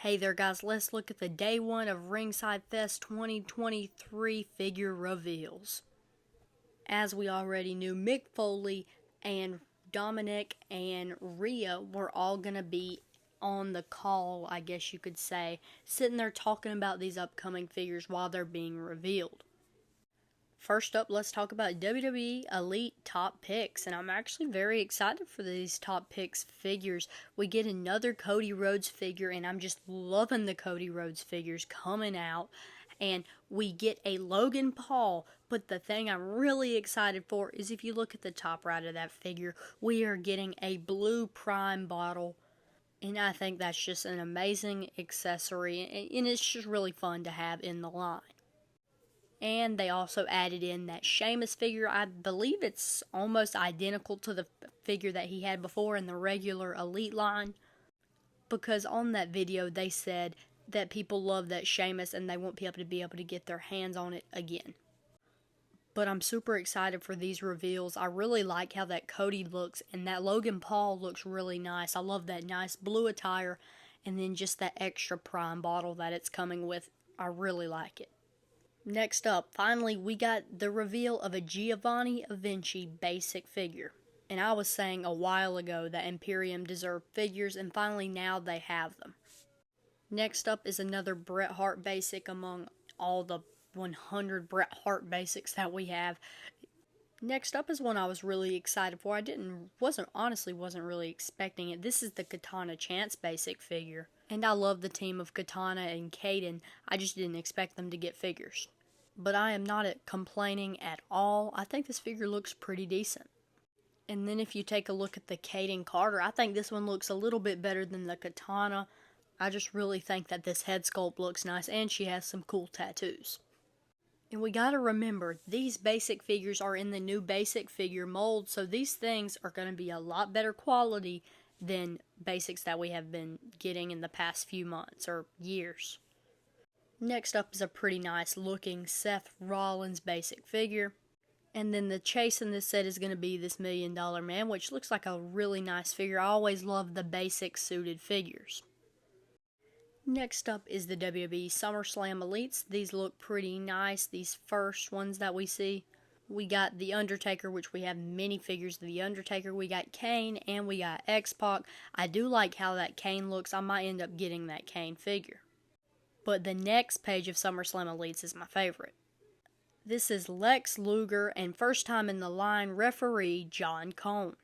Hey there guys, let's look at the day one of Ringside Fest 2023 figure reveals. As we already knew, Mick Foley and Dominic and Rhea were all going to be on the call, I guess you could say, sitting there talking about these upcoming figures while they're being revealed. First up, let's talk about WWE Elite Top Picks, and I'm actually very excited for these Top Picks figures. We get another Cody Rhodes figure, and I'm just loving the Cody Rhodes figures coming out. And we get a Logan Paul, but the thing I'm really excited for is if you look at the top right of that figure, we are getting a blue Prime bottle. And I think that's just an amazing accessory, and it's just really fun to have in the line. And they also added in that Sheamus figure. I believe it's almost identical to the figure that he had before in the regular Elite line. Because on that video they said that people love that Sheamus and they won't be able to get their hands on it again. But I'm super excited for these reveals. I really like how that Cody looks, and that Logan Paul looks really nice. I love that nice blue attire, and then just that extra Prime bottle that it's coming with. I really like it. Next up, finally, we got the reveal of a Giovanni Vinci basic figure. And I was saying a while ago that Imperium deserved figures, and finally now they have them. Next up is another Bret Hart basic among all the 100 Bret Hart basics that we have. Next up is one I was really excited for. I wasn't really expecting it. This is the Katana Chance basic figure. And I love the team of Katana and Kaden. I just didn't expect them to get figures. But I am not complaining at all. I think this figure looks pretty decent. And then if you take a look at the Kaden Carter, I think this one looks a little bit better than the Katana. I just really think that this head sculpt looks nice, and she has some cool tattoos. And we gotta remember, these basic figures are in the new basic figure mold, so these things are going to be a lot better quality than basics that we have been getting in the past few months or years. Next up is a pretty nice looking Seth Rollins basic figure. And then the chase in this set is going to be this $1 Million Man, which looks like a really nice figure. I always love the basic suited figures. Next up is the WWE SummerSlam Elites. These look pretty nice, these first ones that we see. We got The Undertaker, which we have many figures of The Undertaker. We got Kane, and we got X-Pac. I do like how that Kane looks. I might end up getting that Kane figure. But the next page of SummerSlam Elites is my favorite. This is Lex Luger and first time in the line referee John Cone.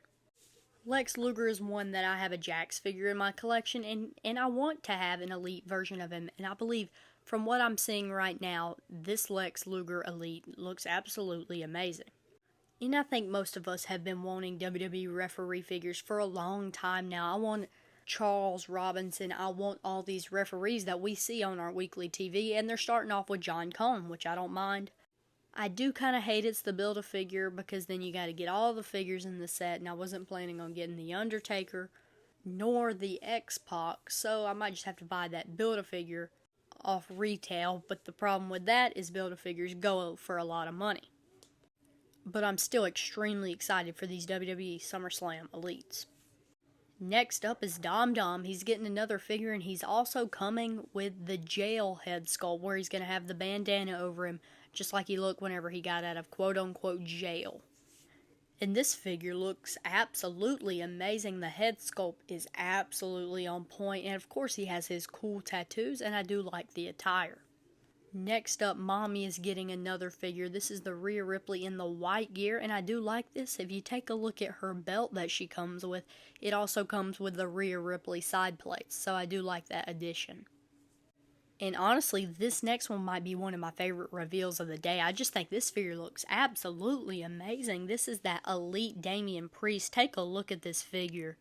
Lex Luger is one that I have a Jax figure in my collection, and I want to have an Elite version of him. And I believe from what I'm seeing right now, this Lex Luger Elite looks absolutely amazing. And I think most of us have been wanting WWE referee figures for a long time now. I want Charles Robinson. I want all these referees that we see on our weekly TV, and they're starting off with John Cone, which I don't mind. I do kind of hate it's the Build-A-Figure, because then you got to get all the figures in the set, and I wasn't planning on getting The Undertaker nor the X-Pac, so I might just have to buy that Build-A-Figure off retail, but the problem with that is Build-A-Figures go for a lot of money. But I'm still extremely excited for these WWE SummerSlam Elites. Next up is Dom Dom. He's getting another figure, and he's also coming with the jail head sculpt, where he's going to have the bandana over him, just like he looked whenever he got out of quote-unquote jail. And this figure looks absolutely amazing. The head sculpt is absolutely on point, and of course he has his cool tattoos, and I do like the attire. Next up, Mommy is getting another figure. This is the Rhea Ripley in the white gear, and I do like this. If you take a look at her belt that she comes with, it also comes with the Rhea Ripley side plates, so I do like that addition. And honestly, this next one might be one of my favorite reveals of the day. I just think this figure looks absolutely amazing. This is that Elite Damian Priest. Take a look at this figure.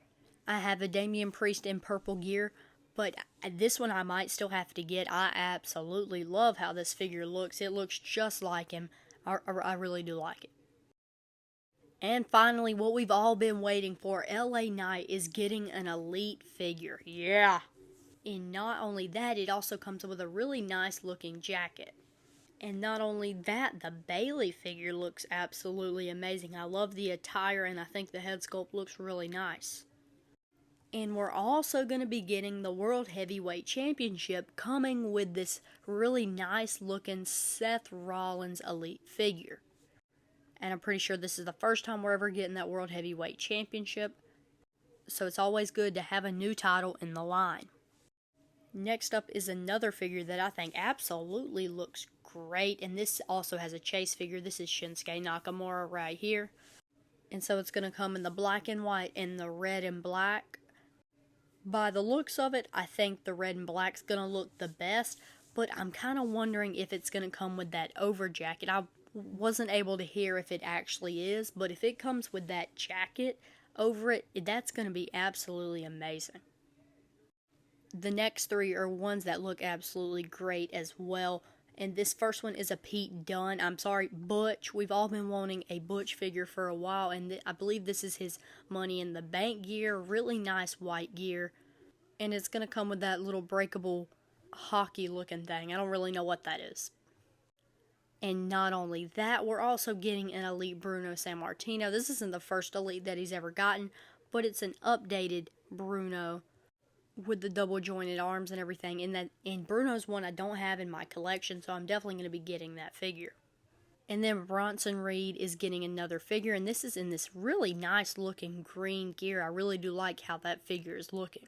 I have a Damian Priest in purple gear, but this one I might still have to get. I absolutely love how this figure looks. It looks just like him. I really do like it. And finally, what we've all been waiting for, LA Knight is getting an Elite figure. Yeah! And not only that, it also comes with a really nice looking jacket. And not only that, the Bayley figure looks absolutely amazing. I love the attire, and I think the head sculpt looks really nice. And we're also going to be getting the World Heavyweight Championship coming with this really nice looking Seth Rollins Elite figure. And I'm pretty sure this is the first time we're ever getting that World Heavyweight Championship. So it's always good to have a new title in the line. Next up is another figure that I think absolutely looks great. And this also has a chase figure. This is Shinsuke Nakamura right here. And so it's going to come in the black and white and the red and black. By the looks of it, I think the red and black's going to look the best, but I'm kind of wondering if it's going to come with that over jacket. I wasn't able to hear if it actually is, but if it comes with that jacket over it, that's going to be absolutely amazing. The next three are ones that look absolutely great as well. And this first one is a Pete Dunne. I'm sorry, Butch. We've all been wanting a Butch figure for a while, and I believe this is his Money in the Bank gear. Really nice white gear. And it's going to come with that little breakable hockey-looking thing. I don't really know what that is. And not only that, we're also getting an Elite Bruno Sammartino. This isn't the first Elite that he's ever gotten, but it's an updated Bruno with the double jointed arms and everything. And Bruno's one I don't have in my collection, so I'm definitely going to be getting that figure. And then Bronson Reed is getting another figure, and this is in this really nice looking green gear. I really do like how that figure is looking.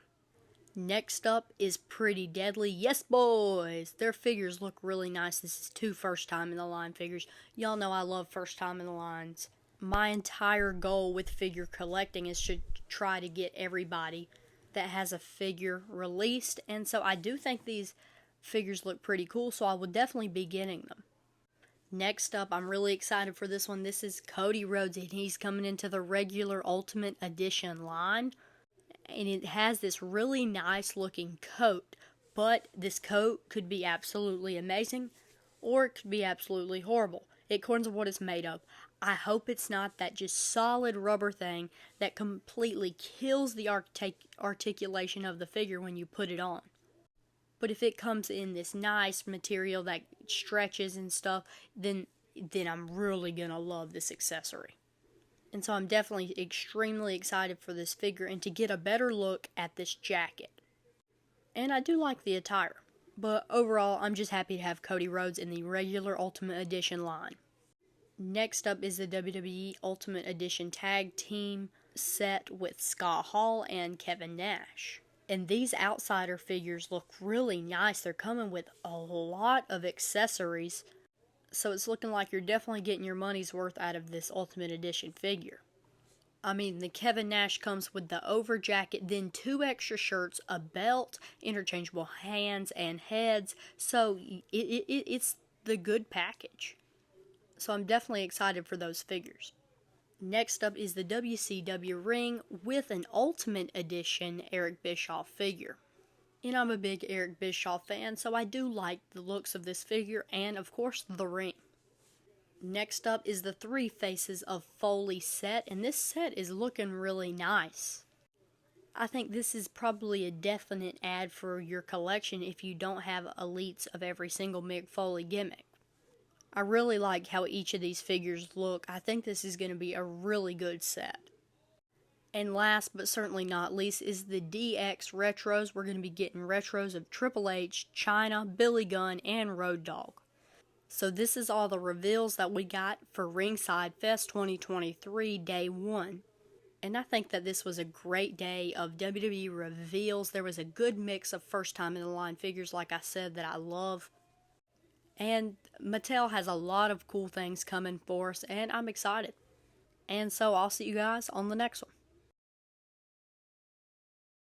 Next up is Pretty Deadly. Yes, boys! Their figures look really nice. This is 2 first time in the line figures. Y'all know I love first time in the lines. My entire goal with figure collecting is to try to get everybody that has a figure released, and so I do think these figures look pretty cool, so I will definitely be getting them. Next up, I'm really excited for this one. This is Cody Rhodes, and he's coming into the regular Ultimate Edition line, and it has this really nice looking coat, but this coat could be absolutely amazing, or it could be absolutely horrible. It depends on what it's made of. I hope it's not that just solid rubber thing that completely kills the articulation of the figure when you put it on. But if it comes in this nice material that stretches and stuff, then I'm really going to love this accessory. And so I'm definitely extremely excited for this figure and to get a better look at this jacket. And I do like the attire. But overall, I'm just happy to have Cody Rhodes in the regular Ultimate Edition line. Next up is the WWE Ultimate Edition Tag Team set with Scott Hall and Kevin Nash. And these outsider figures look really nice. They're coming with a lot of accessories. So it's looking like you're definitely getting your money's worth out of this Ultimate Edition figure. I mean, the Kevin Nash comes with the over jacket, then 2 extra shirts, a belt, interchangeable hands and heads. So it's the good package. So I'm definitely excited for those figures. Next up is the WCW ring with an Ultimate Edition Eric Bischoff figure. And I'm a big Eric Bischoff fan, so I do like the looks of this figure and, of course, the ring. Next up is the 3 Faces of Foley set, and this set is looking really nice. I think this is probably a definite add for your collection if you don't have elites of every single Mick Foley gimmick. I really like how each of these figures look. I think this is going to be a really good set. And last but certainly not least is the DX Retros. We're going to be getting retros of Triple H, Chyna, Billy Gunn, and Road Dogg. So this is all the reveals that we got for Ringside Fest 2023 Day 1. And I think that this was a great day of WWE reveals. There was a good mix of first time in the line figures, like I said, that I love. And Mattel has a lot of cool things coming for us, and I'm excited. And so I'll see you guys on the next one.